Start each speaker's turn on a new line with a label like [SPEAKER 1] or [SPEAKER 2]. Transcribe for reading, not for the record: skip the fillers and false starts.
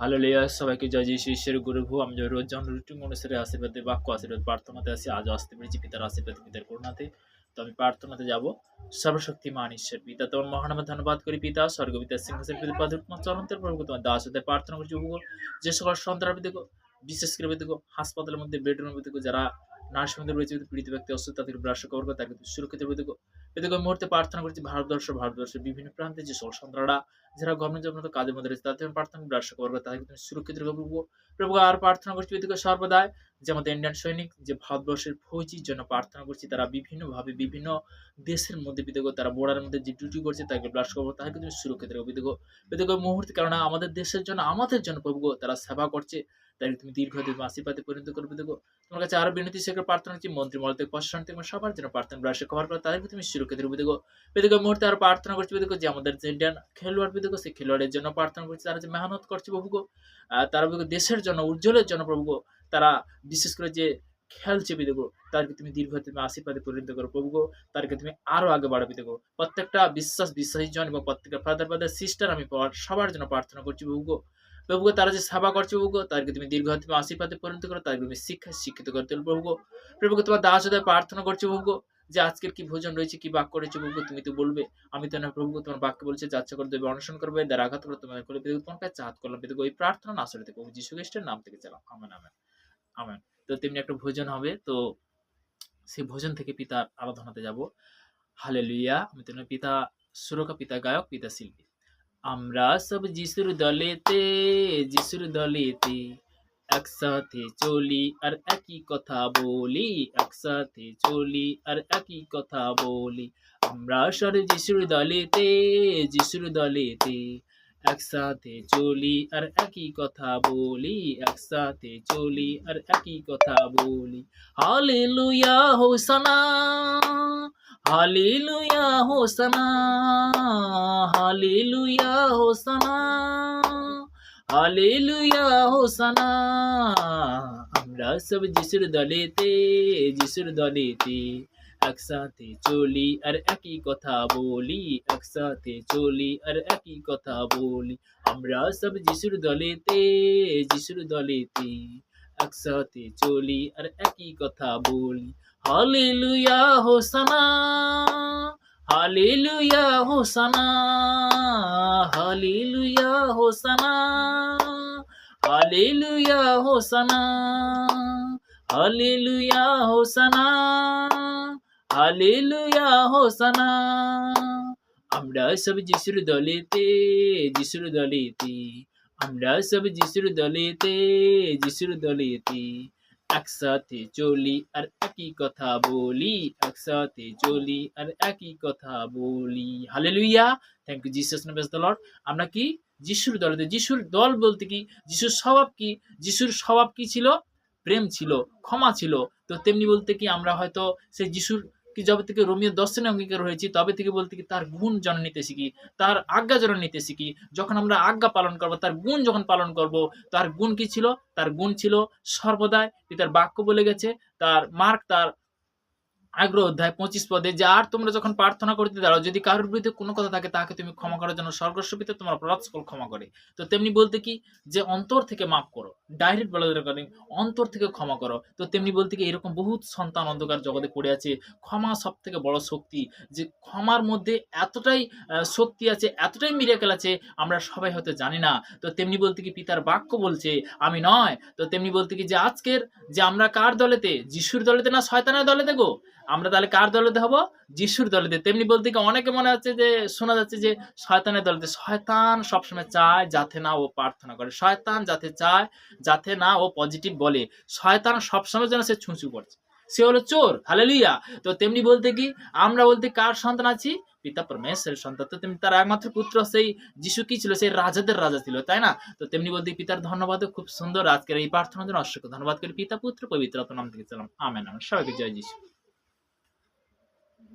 [SPEAKER 1] Hallelujah! সবাইকে জয় যিশু ঈশ্বরের গুরুভু। আমি রোজ যখন রুটিন অনুসারে আশীর্বাদে বাক্য আশীর্বাদ প্রার্থনাতে আসি। আজও আসতে পেরেছি পিতার আশীর্বাদ, পিতার করুণাতে। তো আমি প্রার্থনাতে যাব। সর্বশক্তিমান ঈশ্বর পিতা, তোমার মহানামে ধন্যবাদ করি পিতা। স্বর্গপিতার সিংহাসনের প্রতিপাদক তোমার চরণের প্রভু, তোমার দাস হতে প্রার্থনা করছি প্রভু। যে সকল সন্তান দেখো, বিশেষ করে দেখো হাসপাতালের মধ্যে বেডরুমের মধ্যে দেখো, যারা নার্সিং হোমে রয়েছে পীড়িত ব্যক্তি অসুস্থ, তাদের ব্রাশ কভার করে তাকে সুরক্ষিত দেখো। এদিকে মুহূর্তে প্রার্থনা করছি ভারতবর্ষের বিভিন্ন প্রান্তে যে সকল সন্তানরা যারা গভর্নমেন্ট জব মতো কাজের মধ্যে রয়েছে, তাদের আমি প্রার্থনা করি রাষ্ট্র করবো, তাদেরকে তুমি সুরক্ষিত রেখো প্রভু। প্রভু আর প্রার্থনা করছি এদিকে সর্বদাই যে আমাদের ইন্ডিয়ান সৈনিক যে ভারতবর্ষের ফৌজির জন্য প্রার্থনা করছি, তারা বিভিন্নভাবে বিভিন্ন দেশের মধ্যে বিদেগ তারা বর্ডারের মধ্যে যে ডিউটি করছে, তাকে ব্লাস্ট করবো, তাদেরকে তুমি সুরক্ষিত রেখো বিদেগ মুহূর্তে, কেননা আমাদের দেশের জন্য আমাদের জন্য প্রভু তারা সেবা করছে, তাদেরকে তুমি দীর্ঘদিন আশীর্বাদে পরিণত করবে দেখো। তোমার কাছে আরো বিনতি শেখার প্রার্থনা করছি মন্ত্রীমহল থেকে প্রশাসন থেকে সবার জন্য প্রার্থনা ব্লাস্ট কভার করে, তাদেরকে তুমি সুরক্ষিত রেখো দেখো। বেদিক মুহূর্তে আর প্রার্থনা করছি বেদিক যে আমাদের যে ইন্ডিয়ান খেলোয়াড় বেদিক সেই খেলোয়াড়ের জন্য প্রার্থনা করছি, তারা যে মেহনত করছে প্রভুগো, তারা দেশের জন্য উজ্জ্বলের জন্য প্রভুগো, তারা বিশেষ করে যে খেলছে বিদেগো, তাদেরকে তুমি দীর্ঘদিন আশীর্বাদে পরিণত করো প্রভুগো, তাদেরকে তুমি আরো আগে বাড়াবে দেখো। প্রত্যেকটা বিশ্বাসী জন এবং প্রত্যেকটা ফাদার সিস্টার আমি সবার জন্য প্রার্থনা করছি প্রভুগো। প্রভুগো তারা যে সেবা করছে প্রভুগো, তাদেরকে তুমি দীর্ঘদিন আশীর্বাদে পরিণত করো, তাদেরকে তুমি শিক্ষায় শিক্ষিত করতে হলো প্রভুগো। প্রভুগো তোমার দাস হতে প্রার্থনা করছি প্রভুগো, যে আজকের কি ভোজন রয়েছে, কি বাক্য রয়েছে প্রভু, তুমি তো বলবে। আমি তো না প্রভু, তোমার বাক্য বলছে যাচ্ছা করে দেবে, অনশন করবে, দ্বারা আঘাত করে তোমার করে পেতে, তোমার কাছে চাঁদ করলাম পেতে, ওই প্রার্থনা না আসলে থেকে যীশু খ্রিস্টের নাম থেকে চালাম, আমেন আমেন আমেন। তো তেমনি একটা ভোজন হবে, তো সেই ভোজন থেকে পিতার আরাধনাতে যাব। হালেলুয়া! আমি তেমনি পিতা সুরকা, পিতা গায়ক, পিতা শিল্পী। আমরা সব যিশুর দলেতে, যিশুর দলেতে একসাথে চলি আর একই কথা বলি, একসাথে চলি আর একই কথা বলি। আমরা সব যিশুর দলেতে, যিশুর দলেতে একসাথে চলি আর একই কথা বলি, একসাথে চলি আর একই কথা বলি। Hallelujah হোসানা, hallelujah হোসানা, hallelujah হোসানা, hallelujah হোসানা। আমরা সব যিশুর দলেতে, যিশুর দলেতে একসাথে চলি আর একই কথা বলি, একসাথে চলি আর একই কথা বলি। আমরা সব যিশুর দলেতে, যিশুর দলেতে একসাথে চলি আর একই কথা বলি। Hallelujah হোসানা, hallelujah হোসানা, hallelujah হোসানা, hallelujah হোসানা, hallelujah হোসানা, hallelujah হোসানা। আমরা সব যিশুর দলেতে, যিশুর দলেতে আমরা সব যিশুর দলেতে, যিশুর দলেতে একসাথে চলি আর একই কথা বলি, একসাথে চলি আর একই কথা বলি। Hallelujah! Thank you Jesus name, praise the lord. আমরা কি যিশুর দলেতে। যিশুর দল বলতে কি, যিশুর স্বভাব কি, যিশুর স্বভাব কি ছিল? প্রেম ছিল, ক্ষমা ছিল। তো তেমনি বলতে কি আমরা হয়তো সেই যিশুর কি যবে থেকে রোমীয় দর্শনে অঙ্গীকার হয়েছি, তবে থেকে বলতে কি তার গুণ যেন নিতে শিখি, তার আজ্ঞা যেন নিতে শিখি। যখন আমরা আজ্ঞা পালন করবো, তার গুণ যখন পালন করব, তার গুণ কি ছিল? তার গুণ ছিল সর্বদাই, তার বাক্য বলে গেছে, তার মার্ক তার 11 অধ্যায় 25 পদে, যে আর তোমরা যখন প্রার্থনা করতে দাঁড়াও, যদি কারোর বিরুদ্ধে কোনো কথা থাকে, তাকে তুমি ক্ষমা করার জন্য স্বর্গস্ব পিতা তোমার অপরাধ সকল ক্ষমা করে। তো তেমনি বলতে কি যে অন্তর থেকে মাফ করো, ডাইরেক্ট বলা দরকার নেই, অন্তর থেকে ক্ষমা করো। তো তেমনি বলতে কি এরকম বহুত সন্তান অন্ধকার জগতে পড়ে আছে। ক্ষমা সব থেকে বড় শক্তি, যে ক্ষমার মধ্যে এতটাই শক্তি আছে, এতটাই মিরাকেল আছে, আমরা সবাই হয়তো জানি না। তো তেমনি বলতে কি পিতার বাক্য বলছে আমি নয়। তো তেমনি বলতে কি যে আজকের যে আমরা কার দলেতে, যিশুর দলেতে না শয়তানের দলেতে গো? আমরা তাহলে কার দলেতে হব? যিশুর দলেতে। তেমনি বলতে কি অনেকে মনে হচ্ছে যে, শোনা যাচ্ছে যে শয়তানের দলেতে। শয়তান সবসময় চায় যাতে না ও প্রার্থনা করে, শয়তান যাতে চায় যাতে না ও পজিটিভ বলে, শয়তান সবসময় যেন সে ছুঁচু করছে, সে হলো চোর। হালেলুয়া! তো তেমনি বলতে কি আমরা বলতে কার সন্তান আছি? পিতা পরমেশ্বরের সন্তান। তো তেমনি তার একমাত্র পুত্র সেই যিশু কি ছিল? সেই রাজাদের রাজা ছিল, তাই না? তো তেমনি বলতে পিতার ধন্যবাদ, খুব সুন্দর আজকের এই প্রার্থনার জন্য অসংখ্য ধন্যবাদ করি। পিতা পুত্র পবিত্র আত্মার নাম থেকে চালাম, আমেন আমেন। সবাইকে জয় যিশু।